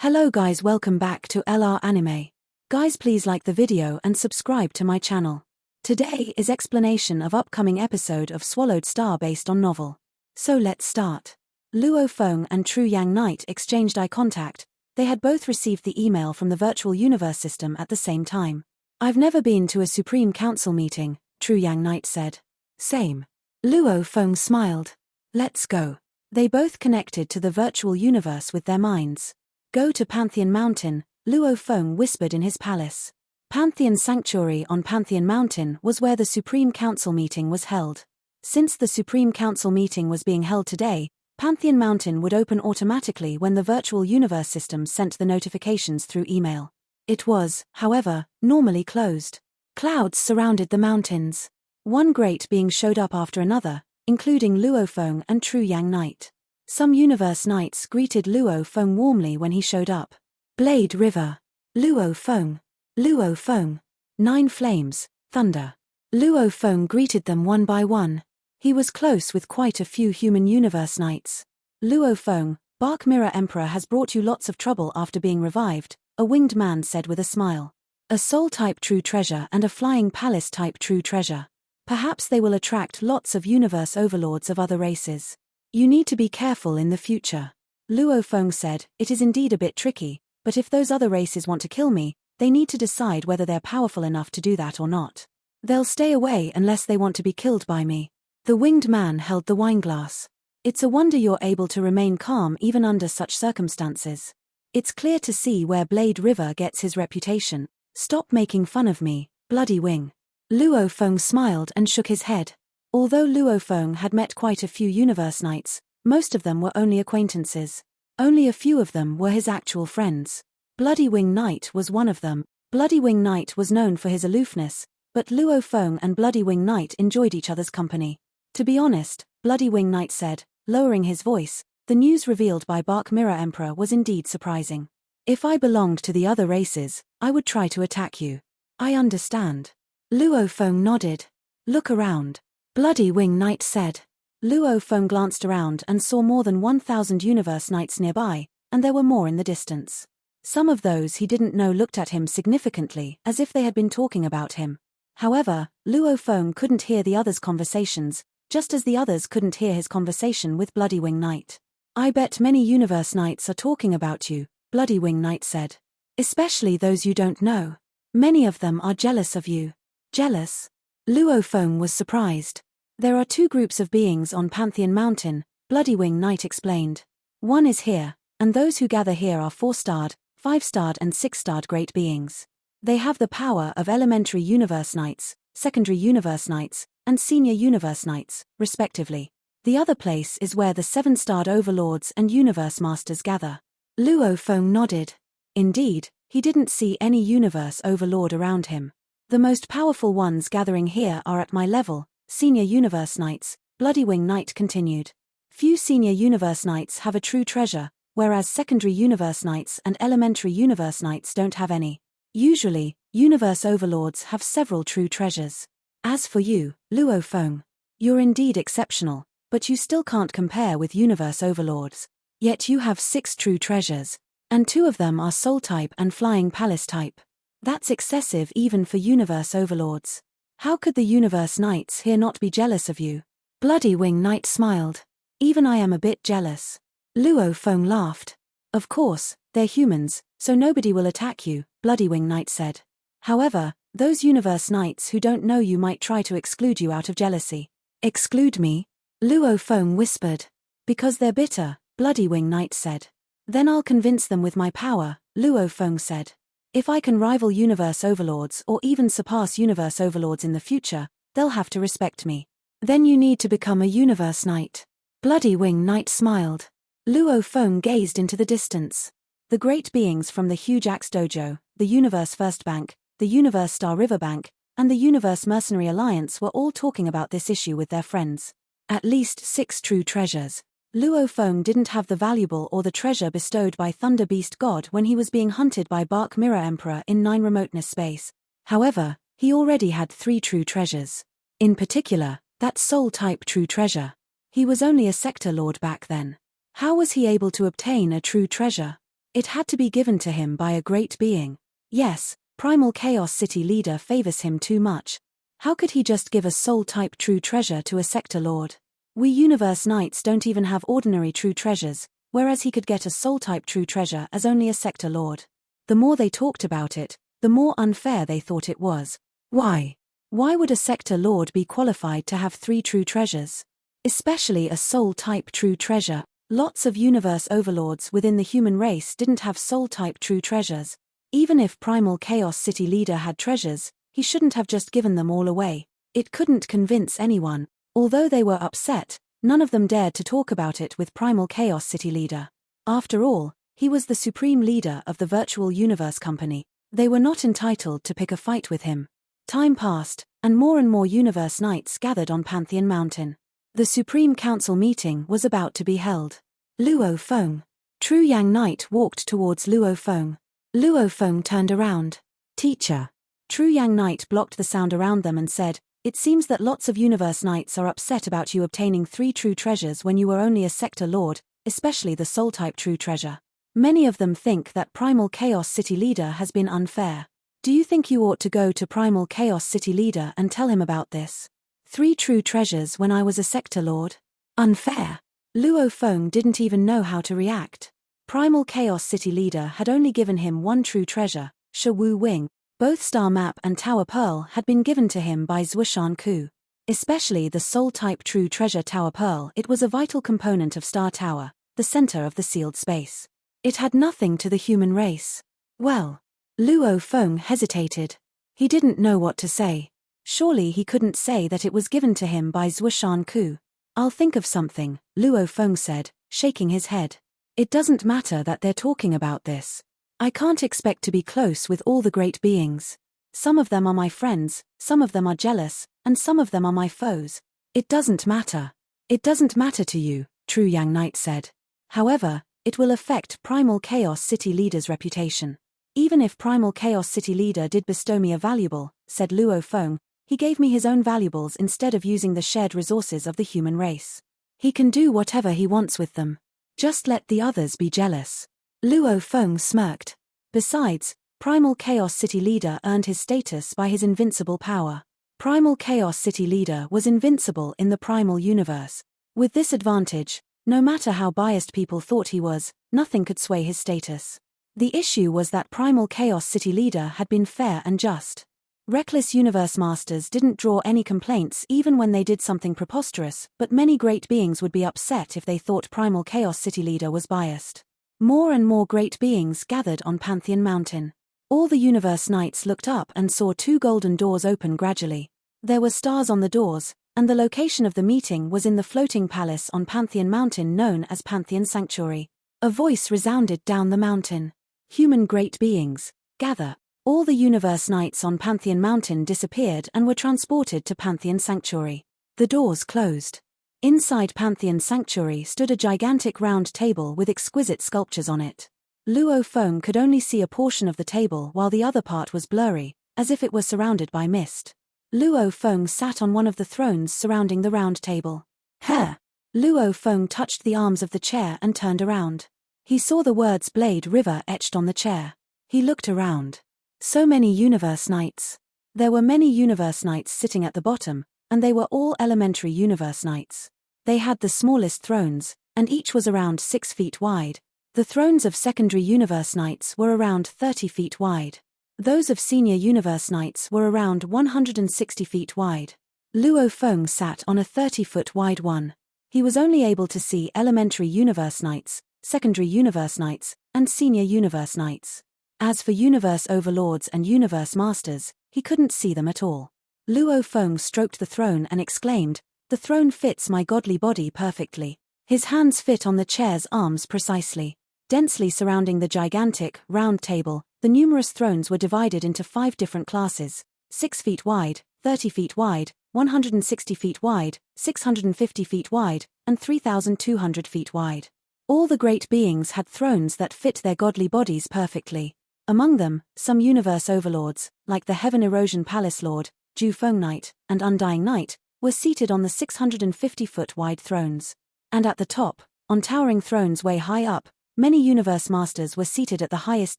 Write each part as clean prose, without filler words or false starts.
Hello guys, welcome back to LR Anime. Guys, please like the video and subscribe to my channel. Today is explanation of upcoming episode of Swallowed Star based on novel. So let's start. Luo Feng and Tru Yang Knight exchanged eye contact. They had both received the email from the virtual universe system at the same time. I've never been to a Supreme Council meeting, Tru Yang Knight said. Same. Luo Feng smiled. Let's go. They both connected to the virtual universe with their minds. Go to Pantheon Mountain, Luo Feng whispered in his palace. Pantheon Sanctuary on Pantheon Mountain was where the Supreme Council meeting was held. Since the Supreme Council meeting was being held today, Pantheon Mountain would open automatically when the virtual universe system sent the notifications through email. It was, however, normally closed. Clouds surrounded the mountains. One great being showed up after another, including Luo Feng and Tru Yang Knight. Some universe knights greeted Luo Feng warmly when he showed up. Blade River. Luo Feng. Luo Feng. 9 flames, thunder. Luo Feng greeted them one by one. He was close with quite a few human universe knights. Luo Feng, Bark Mirror Emperor has brought you lots of trouble after being revived, a winged man said with a smile. A soul-type true treasure and a flying palace-type true treasure. Perhaps they will attract lots of universe overlords of other races. You need to be careful in the future. Luo Feng said, it is indeed a bit tricky, but if those other races want to kill me, they need to decide whether they're powerful enough to do that or not. They'll stay away unless they want to be killed by me. The winged man held the wineglass. It's a wonder you're able to remain calm even under such circumstances. It's clear to see where Blade River gets his reputation. Stop making fun of me, Bloody Wing. Luo Feng smiled and shook his head. Although Luo Feng had met quite a few universe knights, most of them were only acquaintances. Only a few of them were his actual friends. Bloody Wing Knight was one of them. Bloody Wing Knight was known for his aloofness, but Luo Feng and Bloody Wing Knight enjoyed each other's company. To be honest, Bloody Wing Knight said, lowering his voice, the news revealed by Bark Mirror Emperor was indeed surprising. If I belonged to the other races, I would try to attack you. I understand. Luo Feng nodded. Look around. Bloody Wing Knight said. Luo Feng glanced around and saw more than 1,000 universe knights nearby, and there were more in the distance. Some of those he didn't know looked at him significantly as if they had been talking about him. However, Luo Feng couldn't hear the others' conversations, just as the others couldn't hear his conversation with Bloody Wing Knight. I bet many universe knights are talking about you, Bloody Wing Knight said. Especially those you don't know. Many of them are jealous of you. Jealous? Luo Feng was surprised. There are 2 groups of beings on Pantheon Mountain, Bloody Wing Knight explained. One is here, and those who gather here are 4-starred, 5-starred and 6-starred great beings. They have the power of elementary universe knights, secondary universe knights, and senior universe knights, respectively. The other place is where the 7-starred overlords and universe masters gather. Luo Feng nodded. Indeed, he didn't see any universe overlord around him. The most powerful ones gathering here are at my level, senior universe knights, Bloody Wing Knight continued. Few senior universe knights have a true treasure, whereas secondary universe knights and elementary universe knights don't have any. Usually, universe overlords have several true treasures. As for you, Luo Feng, you're indeed exceptional, but you still can't compare with universe overlords. Yet you have 6 true treasures, and 2 of them are soul type and flying palace type. That's excessive even for universe overlords. How could the universe knights here not be jealous of you? Bloody Wing Knight smiled. Even I am a bit jealous. Luo Feng laughed. Of course, they're humans, so nobody will attack you, Bloody Wing Knight said. However, those universe knights who don't know you might try to exclude you out of jealousy. Exclude me? Luo Feng whispered. Because they're bitter, Bloody Wing Knight said. Then I'll convince them with my power, Luo Feng said. If I can rival universe overlords or even surpass universe overlords in the future, they'll have to respect me. Then you need to become a universe knight. Bloody Wing Knight smiled. Luo Feng gazed into the distance. The great beings from the Huge Axe Dojo, the Universe First Bank, the Universe Star River Bank, and the Universe Mercenary Alliance were all talking about this issue with their friends. At least 6 true treasures. Luo Feng didn't have the valuable or the treasure bestowed by Thunder Beast God when he was being hunted by Bark Mirror Emperor in 9 remoteness space. However, he already had 3 true treasures. In particular, that soul-type true treasure. He was only a sector lord back then. How was he able to obtain a true treasure? It had to be given to him by a great being. Yes, Primal Chaos City leader favors him too much. How could he just give a soul-type true treasure to a sector lord? We Universe Knights don't even have ordinary true treasures, whereas he could get a soul-type true treasure as only a sector lord. The more they talked about it, the more unfair they thought it was. Why? Why would a sector lord be qualified to have 3 true treasures? Especially a soul-type true treasure. Lots of universe overlords within the human race didn't have soul-type true treasures. Even if Primal Chaos City leader had treasures, he shouldn't have just given them all away. It couldn't convince anyone. Although they were upset, none of them dared to talk about it with Primal Chaos City leader. After all, he was the supreme leader of the virtual universe company. They were not entitled to pick a fight with him. Time passed, and more Universe Knights gathered on Pantheon Mountain. The Supreme Council meeting was about to be held. Luo Feng. True Yang Knight walked towards Luo Feng. Luo Feng turned around. Teacher. True Yang Knight blocked the sound around them and said, "It seems that lots of Universe Knights are upset about you obtaining 3 true treasures when you were only a sector lord, especially the soul-type true treasure. Many of them think that Primal Chaos City leader has been unfair. Do you think you ought to go to Primal Chaos City leader and tell him about this? 3 true treasures when I was a sector lord? Unfair?" Luo Feng didn't even know how to react. Primal Chaos City leader had only given him 1 true treasure, Shi Wu Wing. Both Star Map and Tower Pearl had been given to him by Zhuoshan Ku. Especially the soul-type true treasure Tower Pearl, it was a vital component of Star Tower, the center of the sealed space. It had nothing to the human race. Well, Luo Feng hesitated. He didn't know what to say. Surely he couldn't say that it was given to him by Zhuoshan Ku. "I'll think of something," Luo Feng said, shaking his head. "It doesn't matter that they're talking about this. I can't expect to be close with all the great beings. Some of them are my friends, some of them are jealous, and some of them are my foes. It doesn't matter." "It doesn't matter to you," True Yang Knight said. "However, it will affect Primal Chaos City leader's reputation. Even if Primal Chaos City leader did bestow me a valuable," said Luo Feng, "he gave me his own valuables instead of using the shared resources of the human race. He can do whatever he wants with them. Just let the others be jealous." Luo Feng smirked. Besides, Primal Chaos City leader earned his status by his invincible power. Primal Chaos City leader was invincible in the primal universe. With this advantage, no matter how biased people thought he was, nothing could sway his status. The issue was that Primal Chaos City leader had been fair and just. Reckless universe masters didn't draw any complaints even when they did something preposterous, but many great beings would be upset if they thought Primal Chaos City leader was biased. More and more great beings gathered on Pantheon Mountain. All the Universe Knights looked up and saw 2 golden doors open gradually. There were stars on the doors, and the location of the meeting was in the floating palace on Pantheon Mountain known as Pantheon Sanctuary. A voice resounded down the mountain. "Human great beings, gather." All the Universe Knights on Pantheon Mountain disappeared and were transported to Pantheon Sanctuary. The doors closed. Inside Pantheon Sanctuary stood a gigantic round table with exquisite sculptures on it. Luo Feng could only see a portion of the table while the other part was blurry, as if it were surrounded by mist. Luo Feng sat on one of the thrones surrounding the round table. "Huh!" Luo Feng touched the arms of the chair and turned around. He saw the words Blade River etched on the chair. He looked around. So many Universe Knights. There were many Universe Knights sitting at the bottom, and they were all elementary Universe Knights. They had the smallest thrones, and each was around 6 feet wide. The thrones of secondary Universe Knights were around 30 feet wide. Those of senior Universe Knights were around 160 feet wide. Luo Feng sat on a 30-foot wide one. He was only able to see elementary Universe Knights, secondary Universe Knights, and senior Universe Knights. As for Universe Overlords and Universe Masters, he couldn't see them at all. Luo Feng stroked the throne and exclaimed, "The throne fits my godly body perfectly." His hands fit on the chair's arms precisely. Densely surrounding the gigantic, round table, the numerous thrones were divided into 5 different classes: 6 feet wide, 30 feet wide, 160 feet wide, 650 feet wide, and 3,200 feet wide. All the great beings had thrones that fit their godly bodies perfectly. Among them, some universe overlords, like the Heaven Erosion Palace Lord, Ju Feng Knight, and Undying Knight, were seated on the 650-foot wide thrones. And at the top, on towering thrones way high up, Many universe masters were seated at the highest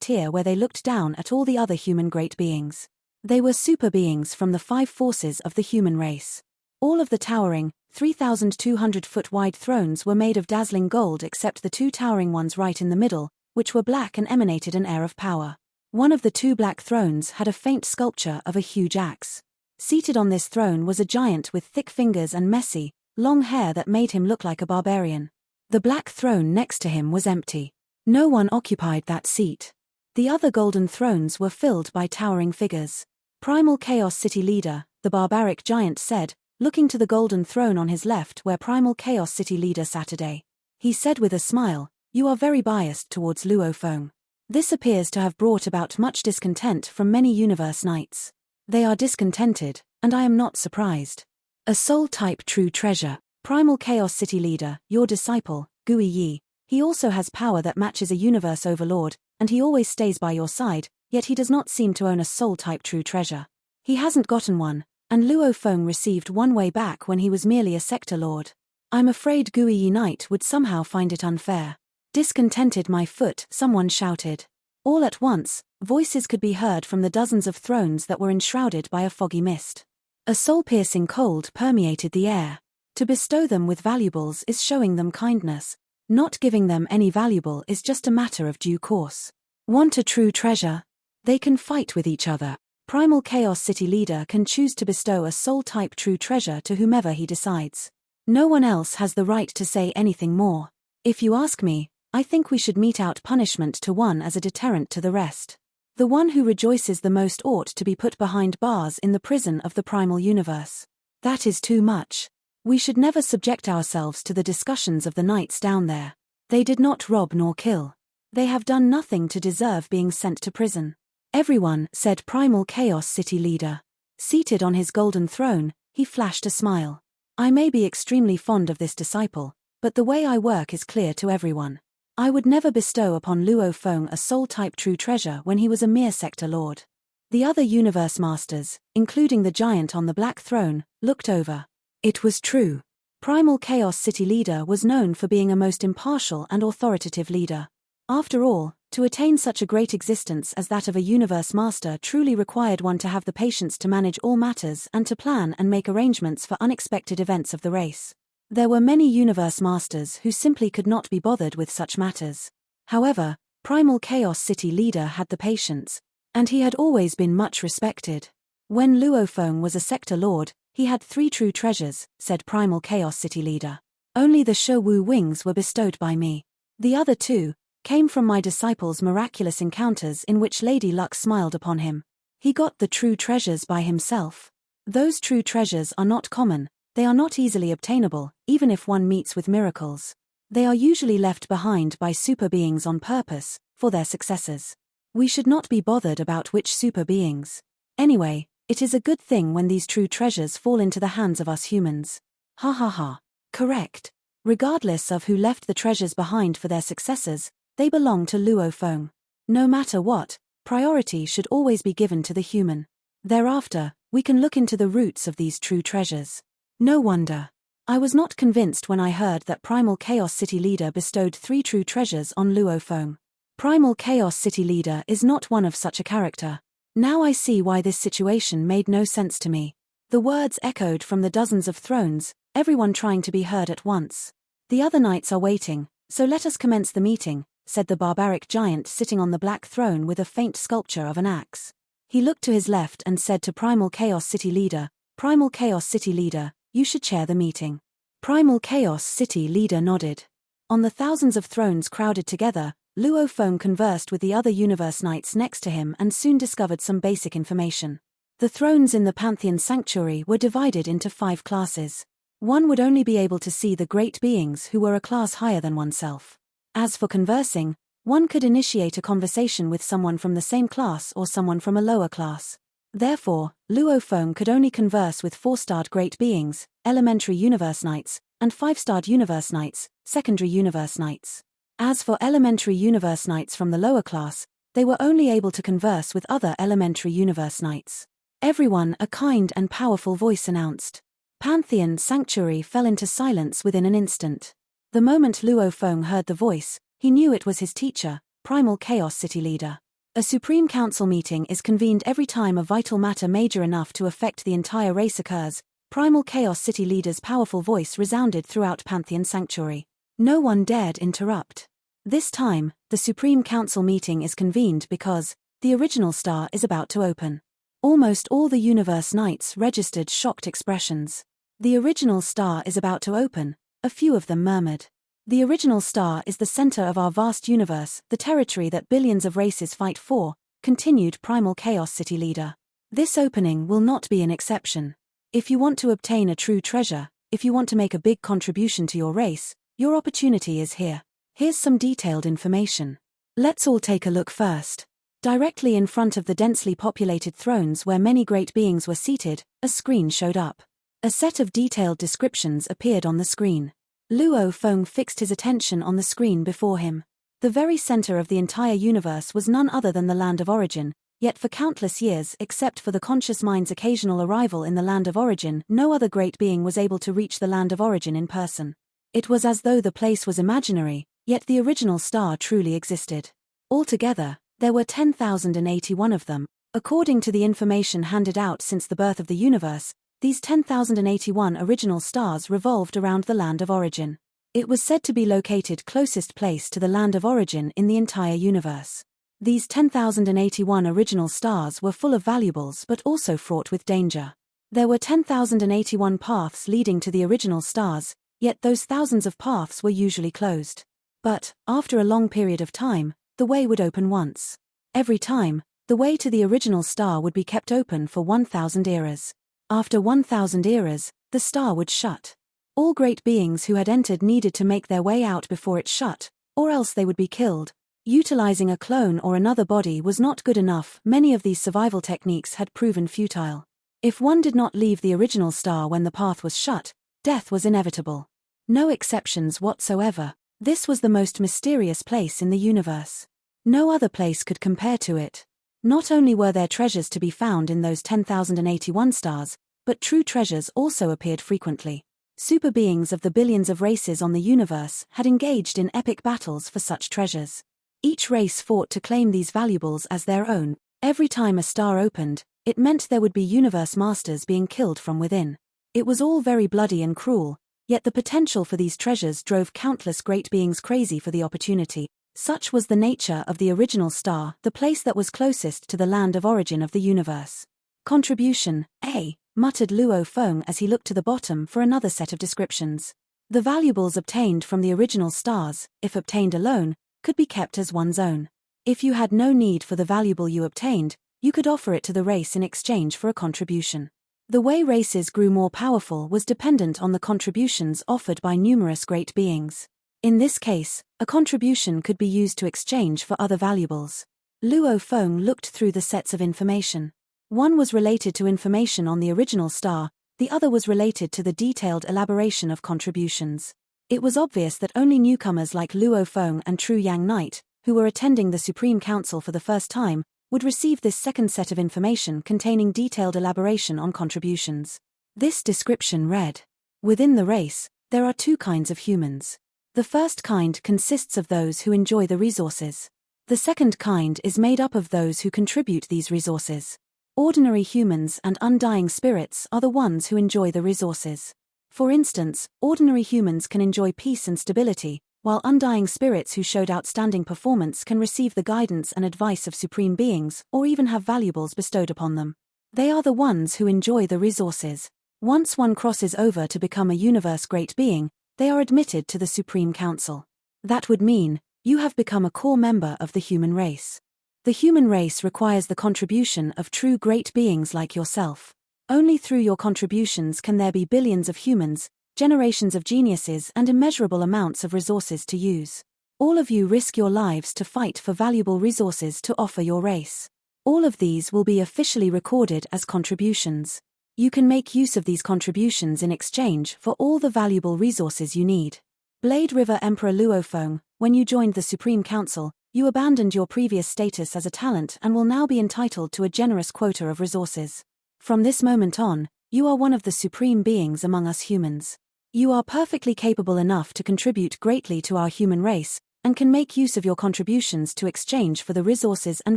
tier where they looked down at all the other human great beings. They were super beings from the 5 forces of the human race. All of the towering, 3,200-foot wide thrones were made of dazzling gold except the 2 towering ones right in the middle, which were black and emanated an air of power. One of the 2 black thrones had a faint sculpture of a huge axe. Seated on this throne was a giant with thick fingers and messy, long hair that made him look like a barbarian. The black throne next to him was empty. No one occupied that seat. The other golden thrones were filled by towering figures. Primal Chaos City Leader, the barbaric giant said, looking to the golden throne on his left where Primal Chaos City Leader sat today. He said with a smile, "You are very biased towards Luo Feng. This appears to have brought about much discontent from many universe knights. They are discontented, and I am not surprised. A soul-type true treasure, Primal Chaos City Leader, your disciple, Gui Yi. He also has power that matches a universe overlord, and he always stays by your side, yet he does not seem to own a soul-type true treasure. He hasn't gotten one, and Luo Feng received one way back when he was merely a sector lord. I'm afraid Gui Yi Knight would somehow find it unfair." "Discontented my foot," someone shouted. All at once, voices could be heard from the dozens of thrones that were enshrouded by a foggy mist. A soul-piercing cold permeated the air. To bestow them with valuables is showing them kindness. Not giving them any valuable is just a matter of due course. Want a true treasure? They can fight with each other. Primal Chaos City Leader can choose to bestow a soul-type true treasure to whomever he decides. No one else has the right to say anything more. If you ask me, I think we should mete out punishment to one as a deterrent to the rest. The one who rejoices the most ought to be put behind bars in the prison of the primal universe. That is too much. We should never subject ourselves to the discussions of the knights down there. They did not rob nor kill. They have done nothing to deserve being sent to prison. Everyone, said Primal Chaos City Leader. Seated on his golden throne, he flashed a smile. I may be extremely fond of this disciple, but the way I work is clear to everyone. I would never bestow upon Luo Feng a soul-type true treasure when he was a mere sector lord. The other universe masters, including the giant on the black throne, looked over. It was true. Primal Chaos City Leader was known for being a most impartial and authoritative leader. After all, to attain such a great existence as that of a universe master truly required one to have the patience to manage all matters and to plan and make arrangements for unexpected events of the race. There were many universe masters who simply could not be bothered with such matters. However, Primal Chaos City Leader had the patience, and he had always been much respected. When Luo Feng was a sector lord, he had 3 true treasures, said Primal Chaos City Leader. Only the Shou wings were bestowed by me. The other 2 came from my disciple's miraculous encounters in which Lady Luck smiled upon him. He got the true treasures by himself. Those true treasures are not common, they are not easily obtainable, even if one meets with miracles. They are usually left behind by super beings on purpose, for their successors. We should not be bothered about which super beings. Anyway, it is a good thing when these true treasures fall into the hands of us humans. Ha ha ha. Correct. Regardless of who left the treasures behind for their successors, they belong to Luo Feng. No matter what, priority should always be given to the human. Thereafter, we can look into the roots of these true treasures. No wonder. I was not convinced when I heard that Primal Chaos City Leader bestowed 3 true treasures on Luo Feng. Primal Chaos City Leader is not one of such a character. Now I see why this situation made no sense to me. The words echoed from the dozens of thrones, everyone trying to be heard at once. The other knights are waiting, so let us commence the meeting, said the barbaric giant sitting on the black throne with a faint sculpture of an axe. He looked to his left and said to Primal Chaos City Leader, Primal Chaos City Leader, you should chair the meeting. Primal Chaos City Leader nodded. On the thousands of thrones crowded together, Luo Feng conversed with the other universe knights next to him and soon discovered some basic information. The thrones in the Pantheon Sanctuary were divided into 5 classes. One would only be able to see the great beings who were a class higher than oneself. As for conversing, one could initiate a conversation with someone from the same class or someone from a lower class. Therefore, Luo Feng could only converse with 4-starred great beings, elementary universe knights, and 5-starred universe knights, secondary universe knights. As for elementary universe knights from the lower class, they were only able to converse with other elementary universe knights. Everyone, a kind and powerful voice announced. Pantheon Sanctuary fell into silence within an instant. The moment Luo Feng heard the voice, He knew it was his teacher, Primal Chaos City Leader. A Supreme Council meeting is convened every time a vital matter major enough to affect the entire race occurs. Primal Chaos City Leader's powerful voice resounded throughout Pantheon Sanctuary. No one dared interrupt. This time, the Supreme Council meeting is convened because the original star is about to open. Almost all the Universe Knights registered shocked expressions. The original star is about to open, a few of them murmured. The original star is the center of our vast universe, the territory that billions of races fight for, continued Primal Chaos City Leader. This opening will not be an exception. If you want to obtain a true treasure, if you want to make a big contribution to your race, your opportunity is here. Here's some detailed information. Let's all take a look first. Directly in front of the densely populated thrones where many great beings were seated, a screen showed up. A set of detailed descriptions appeared on the screen. Luo Feng fixed his attention on the screen before him. The very center of the entire universe was none other than the Land of Origin, yet for countless years except for the conscious mind's occasional arrival in the Land of Origin, no other great being was able to reach the Land of Origin in person. It was as though the place was imaginary, yet the original star truly existed. Altogether, there were 10,081 of them. According to the information handed out since the birth of the universe, these 10,081 original stars revolved around the Land of Origin. It was said to be located closest place to the Land of Origin in the entire universe. These 10,081 original stars were full of valuables but also fraught with danger. There were 10,081 paths leading to the original stars, yet those thousands of paths were usually closed. But, after a long period of time, the way would open once. Every time, the way to the original star would be kept open for 1,000 eras. After 1,000 eras, the star would shut. All great beings who had entered needed to make their way out before it shut, or else they would be killed. Utilizing a clone or another body was not good enough. Many of these survival techniques had proven futile. If one did not leave the original star when the path was shut, death was inevitable. No exceptions whatsoever. This was the most mysterious place in the universe. No other place could compare to it. Not only were there treasures to be found in those 10,081 stars, but true treasures also appeared frequently. Super beings of the billions of races on the universe had engaged in epic battles for such treasures. Each race fought to claim these valuables as their own. Every time a star opened, it meant there would be universe masters being killed from within. It was all very bloody and cruel, yet the potential for these treasures drove countless great beings crazy for the opportunity. Such was the nature of the original star, the place that was closest to the Land of Origin of the universe. Contribution, A, muttered Luo Feng as he looked to the bottom for another set of descriptions. The valuables obtained from the original stars, if obtained alone, could be kept as one's own. If you had no need for the valuable you obtained, you could offer it to the race in exchange for a contribution. The way races grew more powerful was dependent on the contributions offered by numerous great beings. In this case, a contribution could be used to exchange for other valuables. Luo Feng looked through the sets of information. One was related to information on the original star, the other was related to the detailed elaboration of contributions. It was obvious that only newcomers like Luo Feng and True Yang Knight, who were attending the Supreme Council for the first time, would receive this second set of information containing detailed elaboration on contributions. This description read: within the race, there are two kinds of humans. The first kind consists of those who enjoy the resources. The second kind is made up of those who contribute these resources. Ordinary humans and undying spirits are the ones who enjoy the resources. For instance, ordinary humans can enjoy peace and stability, while undying spirits who showed outstanding performance can receive the guidance and advice of supreme beings, or even have valuables bestowed upon them. They are the ones who enjoy the resources. Once one crosses over to become a universe great being, they are admitted to the Supreme Council. That would mean, you have become a core member of the human race. The human race requires the contribution of true great beings like yourself. Only through your contributions can there be billions of humans, generations of geniuses and immeasurable amounts of resources to use. All of you risk your lives to fight for valuable resources to offer your race. All of these will be officially recorded as contributions. You can make use of these contributions in exchange for all the valuable resources you need. Blade River Emperor Luo Feng, when you joined the Supreme Council, you abandoned your previous status as a talent and will now be entitled to a generous quota of resources. From this moment on, you are one of the supreme beings among us humans. You are perfectly capable enough to contribute greatly to our human race, and can make use of your contributions to exchange for the resources and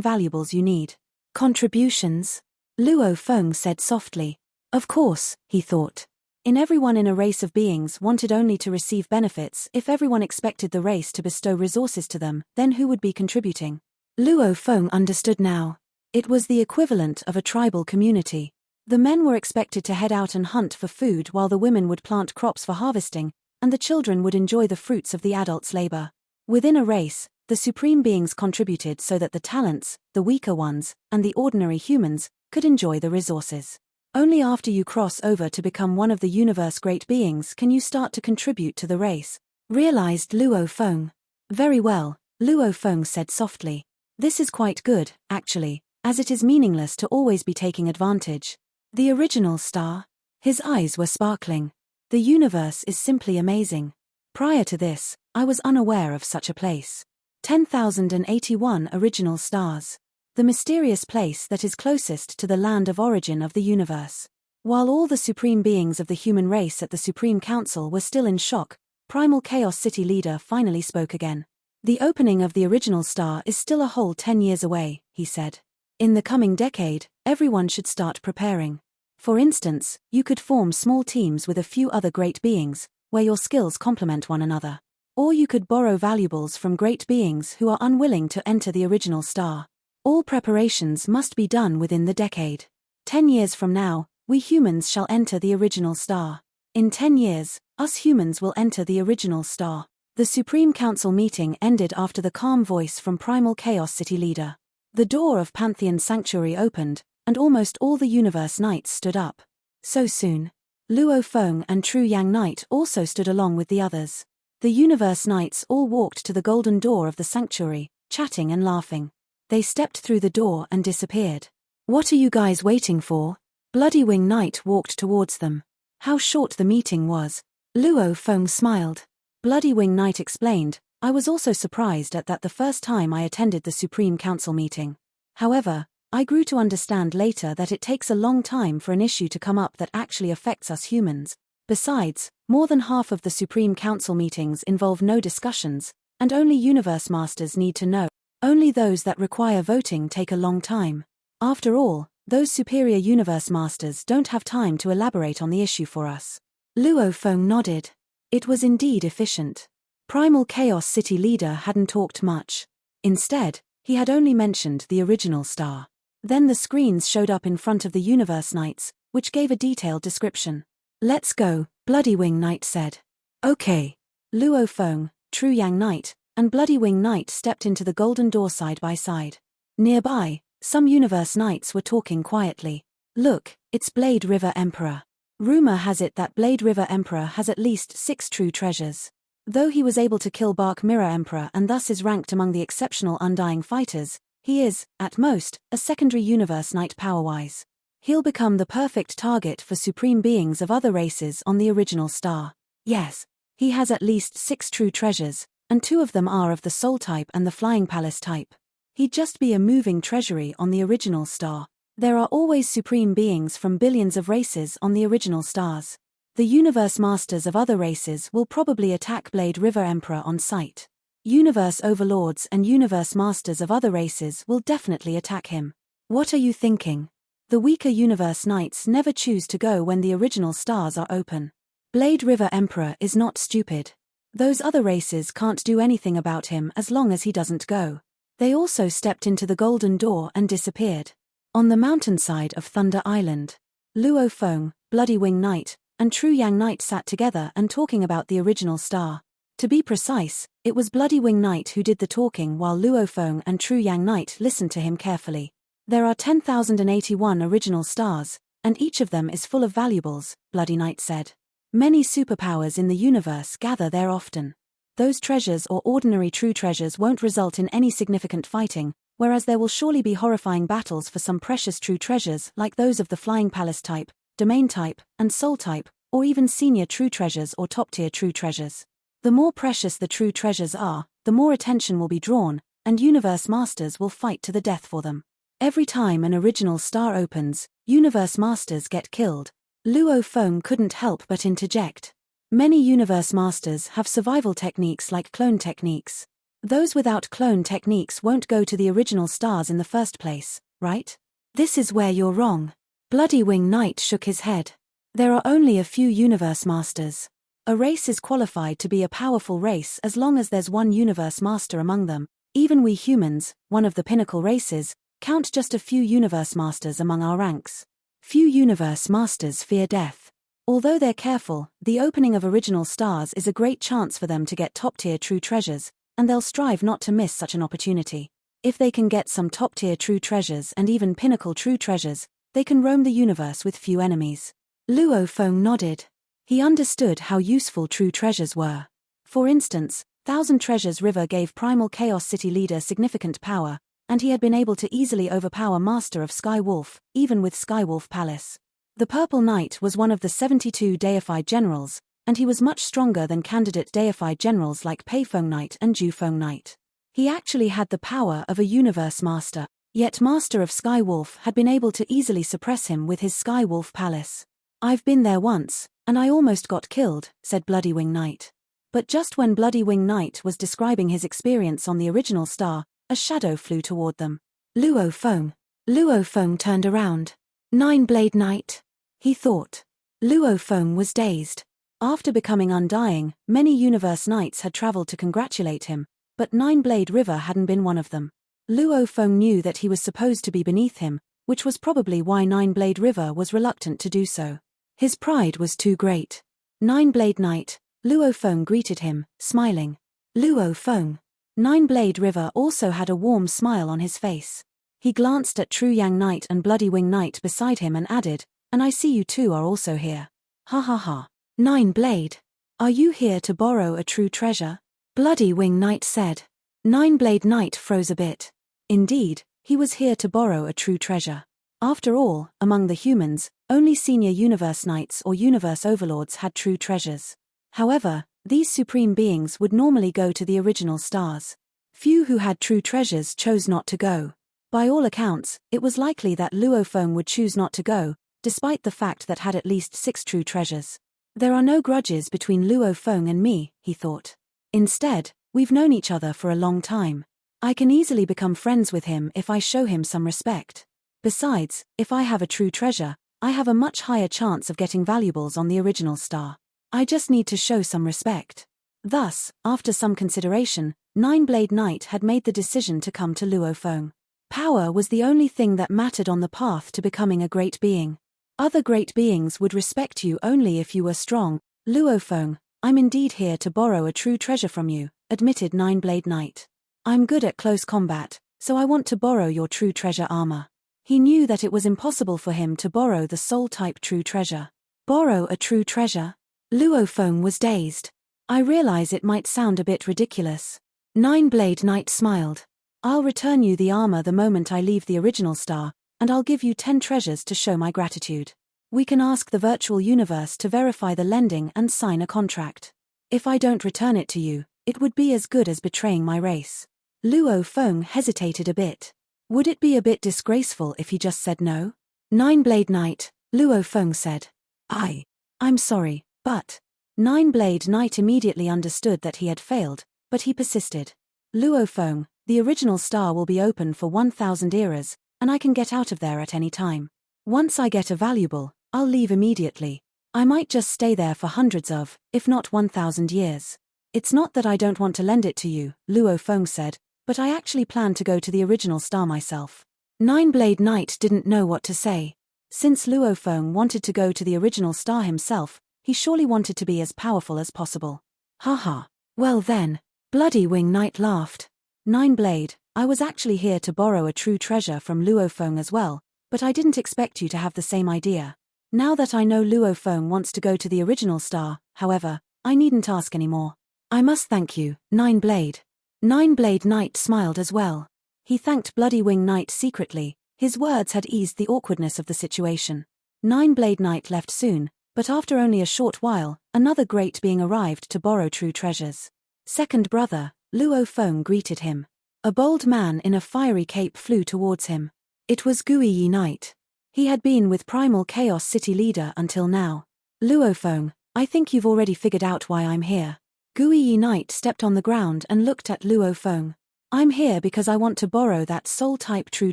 valuables you need. Contributions? Luo Feng said softly. Of course, he thought. Everyone in a race of beings wanted only to receive benefits. If everyone expected the race to bestow resources to them, then who would be contributing? Luo Feng understood now. It was the equivalent of a tribal community. The men were expected to head out and hunt for food while the women would plant crops for harvesting, and the children would enjoy the fruits of the adults' labor. Within a race, the supreme beings contributed so that the talents, the weaker ones, and the ordinary humans could enjoy the resources. Only after you cross over to become one of the universe's great beings can you start to contribute to the race, realized Luo Feng. Very well, Luo Feng said softly. This is quite good, actually, as it is meaningless to always be taking advantage. The original star? His eyes were sparkling. The universe is simply amazing. Prior to this, I was unaware of such a place. 10,081 original stars. The mysterious place that is closest to the land of origin of the universe. While all the supreme beings of the human race at the Supreme Council were still in shock, Primal Chaos City leader finally spoke again. The opening of the original star is still a whole 10 years away, he said. In the coming decade, everyone should start preparing. For instance, you could form small teams with a few other great beings, where your skills complement one another. Or you could borrow valuables from great beings who are unwilling to enter the original star. All preparations must be done within the decade. 10 years from now, we humans shall enter the original star. In 10 years, us humans will enter the original star. The Supreme Council meeting ended after the calm voice from Primal Chaos City leader. The door of Pantheon Sanctuary opened, and almost all the Universe Knights stood up. So soon. Luo Feng and True Yang Knight also stood along with the others. The Universe Knights all walked to the golden door of the sanctuary, chatting and laughing. They stepped through the door and disappeared. What are you guys waiting for? Bloody Wing Knight walked towards them. How short the meeting was. Luo Feng smiled. Bloody Wing Knight explained, I was also surprised at that the first time I attended the Supreme Council meeting. However, I grew to understand later that it takes a long time for an issue to come up that actually affects us humans. Besides, more than half of the Supreme Council meetings involve no discussions, and only Universe Masters need to know. Only those that require voting take a long time. After all, those superior Universe Masters don't have time to elaborate on the issue for us. Luo Feng nodded. It was indeed efficient. Primal Chaos City leader hadn't talked much. Instead, he had only mentioned the original star. Then the screens showed up in front of the Universe Knights, which gave a detailed description. Let's go, Bloody Wing Knight said. Okay. Luo Feng, True Yang Knight, and Bloody Wing Knight stepped into the golden door side by side. Nearby, some Universe Knights were talking quietly. Look, it's Blade River Emperor. Rumor has it that Blade River Emperor has at least 6 true treasures. Though he was able to kill Bark Mirror Emperor and thus is ranked among the exceptional undying fighters, he is, at most, a secondary Universe Knight power-wise. He'll become the perfect target for supreme beings of other races on the original star. Yes, he has at least 6 true treasures, and 2 of them are of the Soul type and the Flying Palace type. He'd just be a moving treasury on the original star. There are always supreme beings from billions of races on the original stars. The Universe Masters of other races will probably attack Blade River Emperor on sight. Universe Overlords and Universe Masters of other races will definitely attack him. What are you thinking? The weaker Universe Knights never choose to go when the original stars are open. Blade River Emperor is not stupid. Those other races can't do anything about him as long as he doesn't go. They also stepped into the golden door and disappeared. On the mountainside of Thunder Island, Luo Feng, Bloody Wing Knight, and True Yang Knight sat together and talking about the original star. To be precise, it was Bloody Wing Knight who did the talking while Luo Feng and True Yang Knight listened to him carefully. There are 10,081 original stars, and each of them is full of valuables, Bloody Knight said. Many superpowers in the universe gather there often. Those treasures or ordinary true treasures won't result in any significant fighting, whereas there will surely be horrifying battles for some precious true treasures like those of the Flying Palace type, Domain type, and Soul type, or even senior true treasures or top-tier true treasures. The more precious the true treasures are, the more attention will be drawn, and Universe Masters will fight to the death for them. Every time an original star opens, Universe Masters get killed. Luo Feng couldn't help but interject. Many Universe Masters have survival techniques like clone techniques. Those without clone techniques won't go to the original stars in the first place, right? This is where you're wrong. Bloody Wing Knight shook his head. There are only a few Universe Masters. A race is qualified to be a powerful race as long as there's one Universe Master among them. Even we humans, one of the pinnacle races, count just a few Universe Masters among our ranks. Few Universe Masters fear death. Although they're careful, the opening of original stars is a great chance for them to get top-tier true treasures, and they'll strive not to miss such an opportunity. If they can get some top-tier true treasures and even pinnacle true treasures, they can roam the universe with few enemies. Luo Feng nodded. He understood how useful true treasures were. For instance, Thousand Treasures River gave Primal Chaos City leader significant power, and he had been able to easily overpower Master of Sky Wolf, even with Skywolf Palace. The Purple Knight was one of the 72 deified generals, and he was much stronger than candidate deified generals like Peifeng Knight and Jufeng Knight. He actually had the power of a Universe Master, yet Master of Skywolf had been able to easily suppress him with his Skywolf Palace. I've been there once, and I almost got killed, said Bloody Wing Knight. But just when Bloody Wing Knight was describing his experience on the original star, a shadow flew toward them. Luo Feng. Luo Feng turned around. Nine-Blade Knight? He thought. Luo Feng was dazed. After becoming undying, many Universe Knights had traveled to congratulate him, but Nine-Blade River hadn't been one of them. Luo Feng knew that he was supposed to be beneath him, which was probably why Nine-Blade River was reluctant to do so. His pride was too great. Nine-Blade Knight, Luo Feng greeted him, smiling. Luo Feng. Nine-Blade River also had a warm smile on his face. He glanced at True Yang Knight and Bloody Wing Knight beside him and added, "And I see you two are also here. Ha ha ha. Nine-Blade. Are you here to borrow a true treasure?" Bloody Wing Knight said. Nine-Blade Knight froze a bit. Indeed, he was here to borrow a true treasure. After all, among the humans, only senior Universe Knights or Universe Overlords had true treasures. However, these supreme beings would normally go to the original stars. Few who had true treasures chose not to go. By all accounts, it was likely that Luo Feng would choose not to go, despite the fact that had at least 6 true treasures. There are no grudges between Luo Feng and me, he thought. Instead, we've known each other for a long time. I can easily become friends with him if I show him some respect. Besides, if I have a true treasure, I have a much higher chance of getting valuables on the original star. I just need to show some respect. Thus, after some consideration, Nine-Blade Knight had made the decision to come to Luo Feng. Power was the only thing that mattered on the path to becoming a great being. Other great beings would respect you only if you were strong. Luo Feng, I'm indeed here to borrow a true treasure from you, admitted Nine-Blade Knight. I'm good at close combat, so I want to borrow your true treasure armor. He knew that it was impossible for him to borrow the soul-type true treasure. Borrow a true treasure? Luo Feng was dazed. I realize it might sound a bit ridiculous. Nine-Blade Knight smiled. I'll return you the armor the moment I leave the original star, and I'll give you 10 treasures to show my gratitude. We can ask the virtual universe to verify the lending and sign a contract. If I don't return it to you, it would be as good as betraying my race. Luo Feng hesitated a bit. Would it be a bit disgraceful if he just said no? Nine-Blade Knight, Luo Feng said. I'm sorry, but... Nine-Blade Knight immediately understood that he had failed, but he persisted. Luo Feng, the original star will be open for 1,000 eras, and I can get out of there at any time. Once I get a valuable, I'll leave immediately. I might just stay there for hundreds of, if not 1,000 years. It's not that I don't want to lend it to you, Luo Feng said, but I actually plan to go to the original star myself. Nine-Blade Knight didn't know what to say. Since Luo Feng wanted to go to the original star himself, he surely wanted to be as powerful as possible. Haha. Well then. Bloody Wing Knight laughed. Nine-Blade, I was actually here to borrow a true treasure from Luo Feng as well, but I didn't expect you to have the same idea. Now that I know Luo Feng wants to go to the original star, however, I needn't ask anymore. I must thank you, Nine-Blade. Nine-Blade Knight smiled as well. He thanked Bloody Wing Knight secretly. His words had eased the awkwardness of the situation. Nine-Blade Knight left soon, but after only a short while, another great being arrived to borrow true treasures. Second brother, Luo Feng greeted him. A bold man in a fiery cape flew towards him. It was Guiyi Knight. He had been with Primal Chaos City leader until now. Luo Feng, I think you've already figured out why I'm here. Gui Knight stepped on the ground and looked at Luo Feng. I'm here because I want to borrow that soul-type true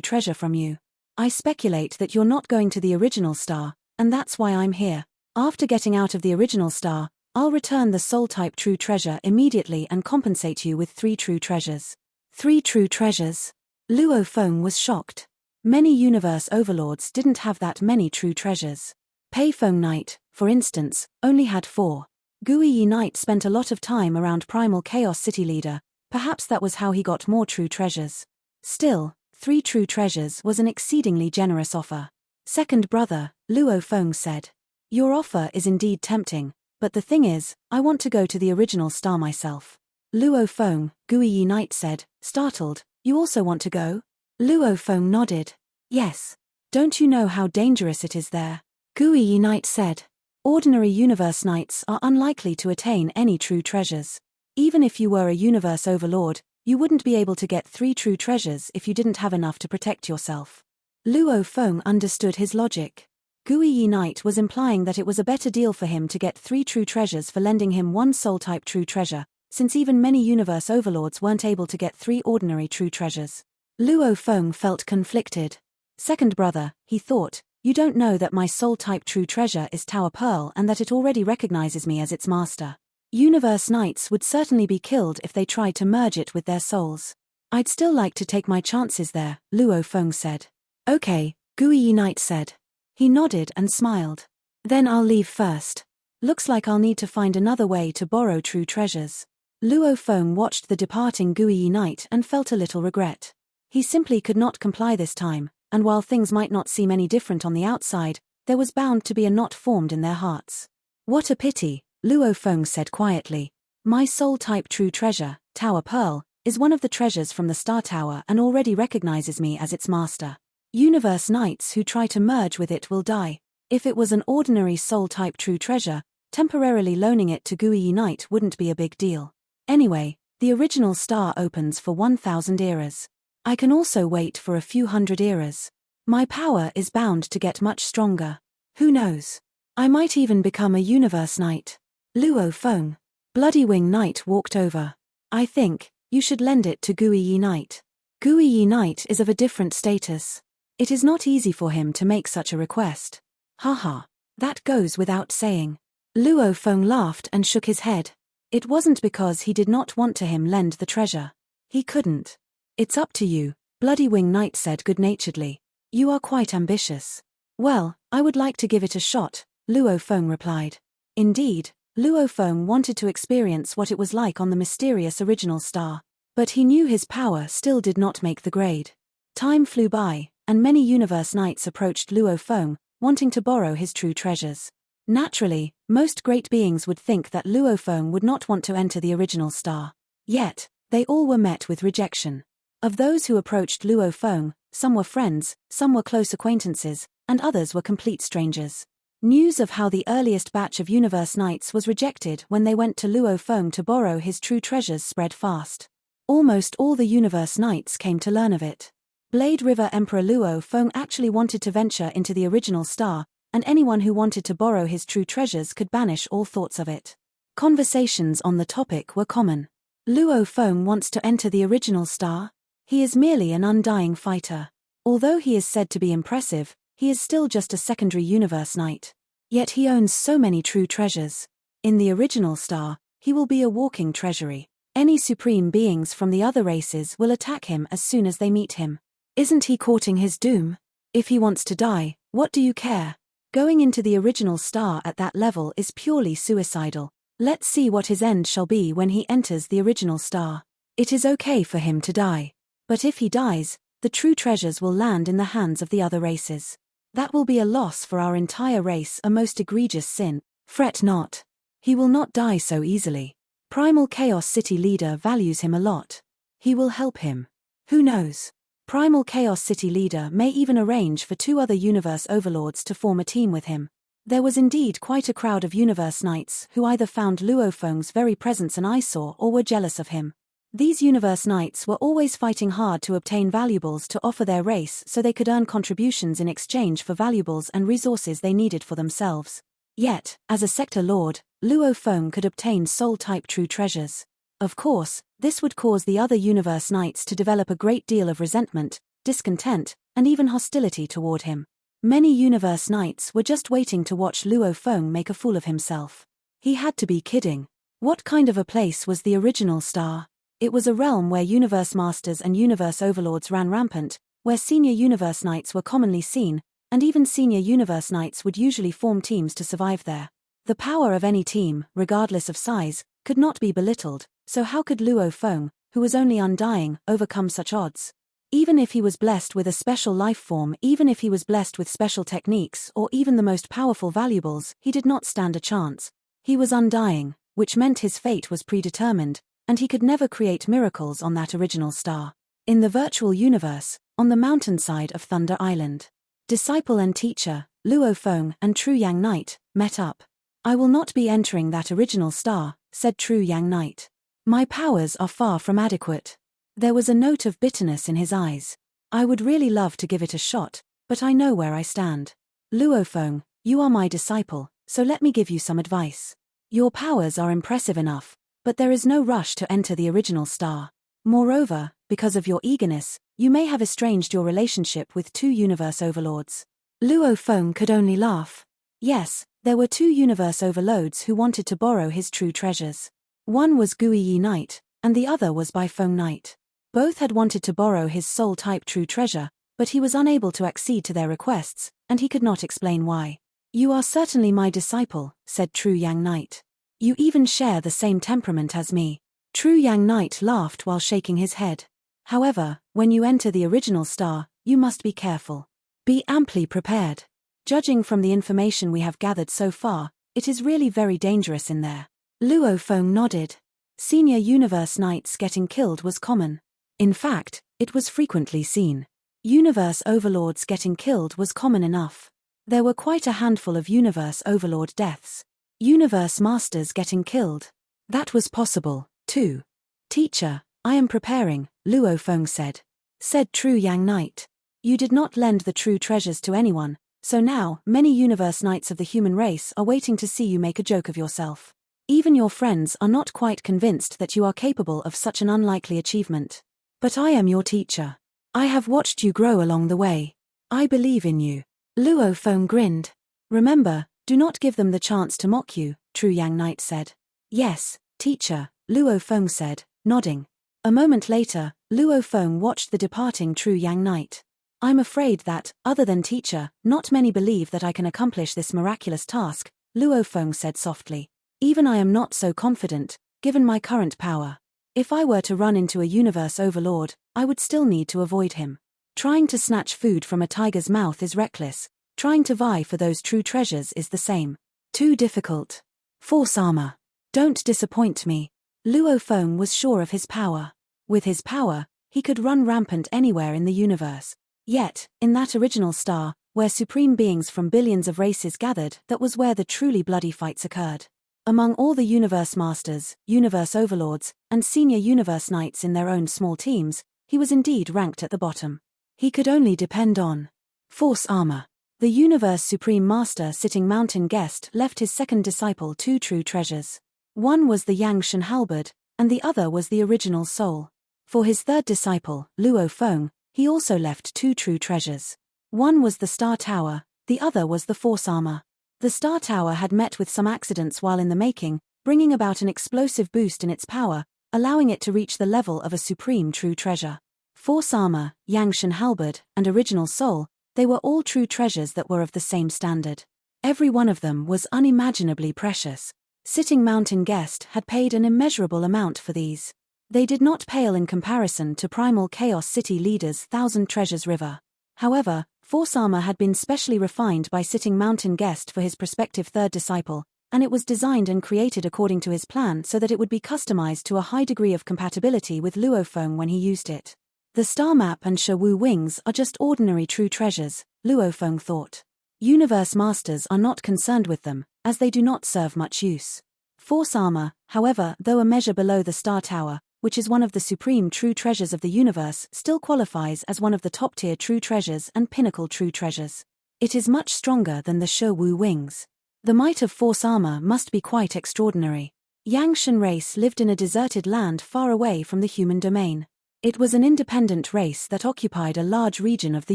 treasure from you. I speculate that you're not going to the original star, and that's why I'm here. After getting out of the original star, I'll return the soul-type true treasure immediately and compensate you with 3 true treasures. 3 true treasures? Luo Feng was shocked. Many universe overlords didn't have that many true treasures. Pei Feng Knight, for instance, only had 4. Gui Knight spent a lot of time around Primal Chaos City Leader. Perhaps that was how he got more true treasures. Still, 3 true treasures was an exceedingly generous offer. Second brother, Luo Feng said. Your offer is indeed tempting, but the thing is, I want to go to the original star myself. Luo Feng, Gui Knight said, startled, you also want to go? Luo Feng nodded. Yes. Don't you know how dangerous it is there? Gui Knight said. Ordinary universe knights are unlikely to attain any true treasures. Even if you were a universe overlord, you wouldn't be able to get 3 true treasures if you didn't have enough to protect yourself. Luo Feng understood his logic. Gui Knight was implying that it was a better deal for him to get 3 true treasures for lending him 1 soul-type true treasure, since even many universe overlords weren't able to get 3 ordinary true treasures. Luo Feng felt conflicted. Second brother, he thought, you don't know that my soul-type true treasure is Tower Pearl and that it already recognizes me as its master. Universe knights would certainly be killed if they tried to merge it with their souls. I'd still like to take my chances there, Luo Feng said. Okay, Gui Knight said. He nodded and smiled. Then I'll leave first. Looks like I'll need to find another way to borrow true treasures. Luo Feng watched the departing Gui Knight and felt a little regret. He simply could not comply this time, and while things might not seem any different on the outside, there was bound to be a knot formed in their hearts. What a pity, Luo Feng said quietly. My soul-type true treasure, Tower Pearl, is one of the treasures from the Star Tower and already recognizes me as its master. Universe knights who try to merge with it will die. If it was an ordinary soul-type true treasure, temporarily loaning it to Gui Knight wouldn't be a big deal. Anyway, the original star opens for 1,000 eras. I can also wait for a few hundred eras. My power is bound to get much stronger. Who knows? I might even become a universe knight. Luo Feng. Bloody Wing Knight walked over. I think you should lend it to Gui Knight. Gui Knight is of a different status. It is not easy for him to make such a request. Haha, that goes without saying. Luo Feng laughed and shook his head. It wasn't because he did not want to him lend the treasure. He couldn't. It's up to you, Bloody Wing Knight said good-naturedly. You are quite ambitious. Well, I would like to give it a shot, Luo Feng replied. Indeed, Luo Feng wanted to experience what it was like on the mysterious original star. But he knew his power still did not make the grade. Time flew by, and many universe knights approached Luo Feng, wanting to borrow his true treasures. Naturally, most great beings would think that Luo Feng would not want to enter the original star. Yet, they all were met with rejection. Of those who approached Luo Feng, some were friends, some were close acquaintances, and others were complete strangers. News of how the earliest batch of universe knights was rejected when they went to Luo Feng to borrow his true treasures spread fast. Almost all the universe knights came to learn of it. Blade River Emperor Luo Feng actually wanted to venture into the original star, and anyone who wanted to borrow his true treasures could banish all thoughts of it. Conversations on the topic were common. Luo Feng wants to enter the original star? He is merely an undying fighter. Although he is said to be impressive, he is still just a secondary universe knight. Yet he owns so many true treasures. In the original star, he will be a walking treasury. Any supreme beings from the other races will attack him as soon as they meet him. Isn't he courting his doom? If he wants to die, what do you care? Going into the original star at that level is purely suicidal. Let's see what his end shall be when he enters the original star. It is okay for him to die. But if he dies, the true treasures will land in the hands of the other races. That will be a loss for our entire race, a most egregious sin. Fret not. He will not die so easily. Primal Chaos City Leader values him a lot. He will help him. Who knows? Primal Chaos City Leader may even arrange for 2 other universe overlords to form a team with him. There was indeed quite a crowd of universe knights who either found Luo Feng's very presence an eyesore or were jealous of him. These universe knights were always fighting hard to obtain valuables to offer their race so they could earn contributions in exchange for valuables and resources they needed for themselves. Yet, as a sector lord, Luo Feng could obtain Soul-type true treasures. Of course, this would cause the other Universe Knights to develop a great deal of resentment, discontent, and even hostility toward him. Many Universe Knights were just waiting to watch Luo Feng make a fool of himself. He had to be kidding. What kind of a place was the original star? It was a realm where Universe Masters and Universe Overlords ran rampant, where senior Universe Knights were commonly seen, and even senior Universe Knights would usually form teams to survive there. The power of any team, regardless of size, could not be belittled, so how could Luo Feng, who was only undying, overcome such odds? Even if he was blessed with a special life form, even if he was blessed with special techniques, or even the most powerful valuables, he did not stand a chance. He was undying, which meant his fate was predetermined, and he could never create miracles on that original star. In the virtual universe, on the mountainside of Thunder Island, disciple and teacher, Luo Feng and True Yang Knight, met up. "I will not be entering that original star," said True Yang Knight. "My powers are far from adequate." There was a note of bitterness in his eyes. "I would really love to give it a shot, but I know where I stand. Luo Feng, you are my disciple, so let me give you some advice. Your powers are impressive enough, but there is no rush to enter the original star. Moreover, because of your eagerness, you may have estranged your relationship with two Universe Overlords." Luo Feng could only laugh. Yes, there were two Universe Overlords who wanted to borrow his true treasures. One was Guiyi Knight, and the other was Bai Feng Knight. Both had wanted to borrow his soul-type true treasure, but he was unable to accede to their requests, and he could not explain why. "You are certainly my disciple," said True Yang Knight. "You even share the same temperament as me." True Yang Knight laughed while shaking his head. "However, when you enter the original star, you must be careful. Be amply prepared. Judging from the information we have gathered so far, it is really very dangerous in there." Luo Feng nodded. Senior Universe Knights getting killed was common. In fact, it was frequently seen. Universe Overlords getting killed was common enough. There were quite a handful of Universe Overlord deaths. Universe Masters getting killed. That was possible, too. "Teacher, I am preparing," Luo Feng said. Said True Yang Knight. "You did not lend the true treasures to anyone, so now many Universe Knights of the human race are waiting to see you make a joke of yourself. Even your friends are not quite convinced that you are capable of such an unlikely achievement. But I am your teacher. I have watched you grow along the way. I believe in you." Luo Feng grinned. "Remember, do not give them the chance to mock you," True Yang Knight said. "Yes, teacher," Luo Feng said, nodding. A moment later, Luo Feng watched the departing True Yang Knight. "I'm afraid that, other than teacher, not many believe that I can accomplish this miraculous task," Luo Feng said softly. "Even I am not so confident, given my current power. If I were to run into a Universe Overlord, I would still need to avoid him. Trying to snatch food from a tiger's mouth is reckless. Trying to vie for those true treasures is the same. Too difficult. Force armor. Don't disappoint me." Luo Feng was sure of his power. With his power, he could run rampant anywhere in the universe. Yet, in that original star, where supreme beings from billions of races gathered, that was where the truly bloody fights occurred. Among all the Universe Masters, Universe Overlords, and Senior Universe Knights in their own small teams, he was indeed ranked at the bottom. He could only depend on force armor. The Universe Supreme Master sitting mountain guest left his second disciple two true treasures. One was the Yangshan halberd, and the other was the original soul. For his third disciple, Luo Feng, he also left two true treasures. One was the Star Tower, the other was the force armor. The Star Tower had met with some accidents while in the making, bringing about an explosive boost in its power, allowing it to reach the level of a supreme true treasure. Force armor, Yangshan halberd, and original soul, they were all true treasures that were of the same standard. Every one of them was unimaginably precious. Sitting Mountain Guest had paid an immeasurable amount for these. They did not pale in comparison to Primal Chaos City Leader's Thousand Treasures River. However, force armor had been specially refined by Sitting Mountain Guest for his prospective third disciple, and it was designed and created according to his plan so that it would be customized to a high degree of compatibility with Luo Feng when he used it. The star map and Shawu wings are just ordinary true treasures, Luo Feng thought. Universe Masters are not concerned with them, as they do not serve much use. Force armor, however, though a measure below the Star Tower, which is one of the supreme true treasures of the universe, still qualifies as one of the top-tier true treasures and pinnacle true treasures. It is much stronger than the Shawu wings. The might of force armor must be quite extraordinary. Yangshan race lived in a deserted land far away from the human domain. It was an independent race that occupied a large region of the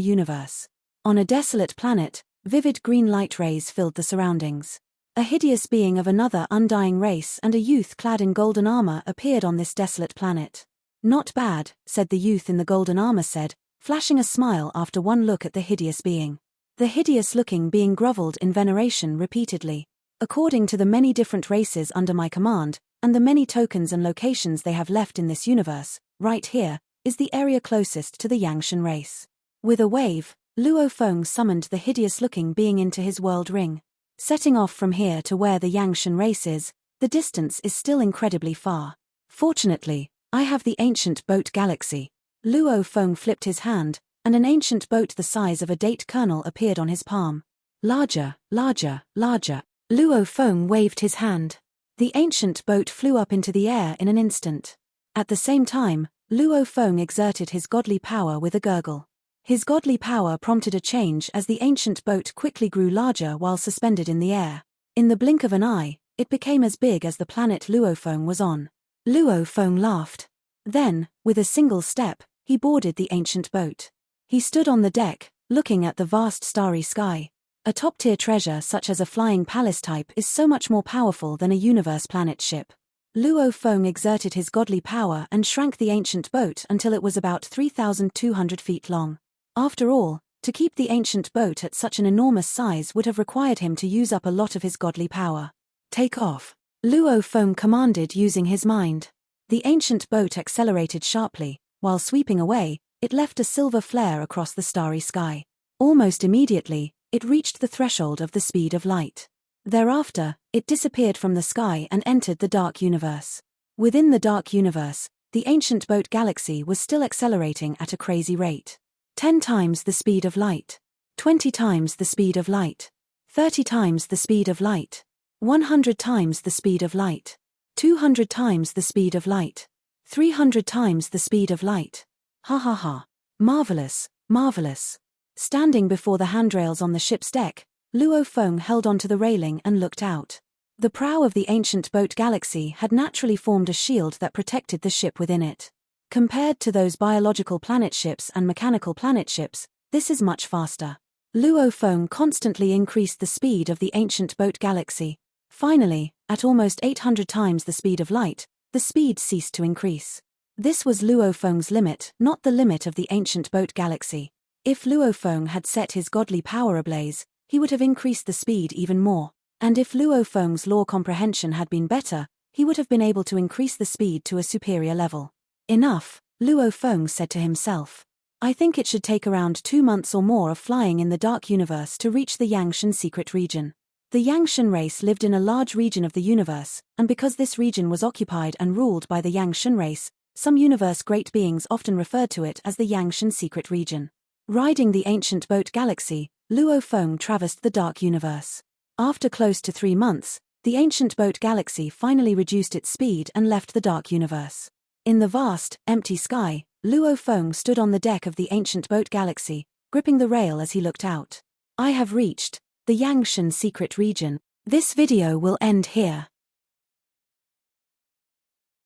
universe. On a desolate planet, vivid green light rays filled the surroundings. A hideous being of another undying race and a youth clad in golden armor appeared on this desolate planet. "Not bad," said the youth in the golden armor said, flashing a smile after one look at the hideous being. The hideous-looking being groveled in veneration repeatedly. "According to the many different races under my command, and the many tokens and locations they have left in this universe, right here is the area closest to the Yangshan race." With a wave, Luo Feng summoned the hideous-looking being into his world ring. "Setting off from here to where the Yangshan race is, the distance is still incredibly far. Fortunately, I have the ancient boat galaxy." Luo Feng flipped his hand, and an ancient boat the size of a date kernel appeared on his palm. "Larger, larger, larger." Luo Feng waved his hand. The ancient boat flew up into the air in an instant. At the same time, Luo Feng exerted his godly power with a gurgle. His godly power prompted a change as the ancient boat quickly grew larger while suspended in the air. In the blink of an eye, it became as big as the planet Luo Feng was on. Luo Feng laughed. Then, with a single step, he boarded the ancient boat. He stood on the deck, looking at the vast starry sky. A top-tier treasure such as a flying palace type is so much more powerful than a universe planet ship. Luo Feng exerted his godly power and shrank the ancient boat until it was about 3,200 feet long. After all, to keep the ancient boat at such an enormous size would have required him to use up a lot of his godly power. "Take off," Luo Feng commanded using his mind. The ancient boat accelerated sharply. While sweeping away, it left a silver flare across the starry sky. Almost immediately, it reached the threshold of the speed of light. Thereafter, it disappeared from the sky and entered the dark universe. Within the dark universe, the ancient boat galaxy was still accelerating at a crazy rate. 10 times the speed of light. 20 times the speed of light. 30 times the speed of light. 100 times the speed of light. 200 times the speed of light. 300 times the speed of light. Ha ha ha. Marvelous, marvelous. Standing before the handrails on the ship's deck, Luo Feng held onto the railing and looked out. The prow of the ancient boat galaxy had naturally formed a shield that protected the ship within it. Compared to those biological planet ships and mechanical planet ships, this is much faster. Luo Feng constantly increased the speed of the ancient boat galaxy. Finally, at almost 800 times the speed of light, the speed ceased to increase. This was Luo Feng's limit, not the limit of the ancient boat galaxy. If Luo Feng had set his godly power ablaze, he would have increased the speed even more. And if Luo Feng's law comprehension had been better, he would have been able to increase the speed to a superior level. "Enough," Luo Feng said to himself. "I think it should take around 2 months or more of flying in the dark universe to reach the Yangshan secret region." The Yangshan race lived in a large region of the universe, and because this region was occupied and ruled by the Yangshan race, some universe great beings often referred to it as the Yangshan secret region. Riding the ancient boat galaxy, Luo Feng traversed the dark universe. After close to 3 months, the ancient boat galaxy finally reduced its speed and left the dark universe. In the vast, empty sky, Luo Feng stood on the deck of the ancient boat galaxy, gripping the rail as he looked out. "I have reached the Yangshan secret region. This video will end here.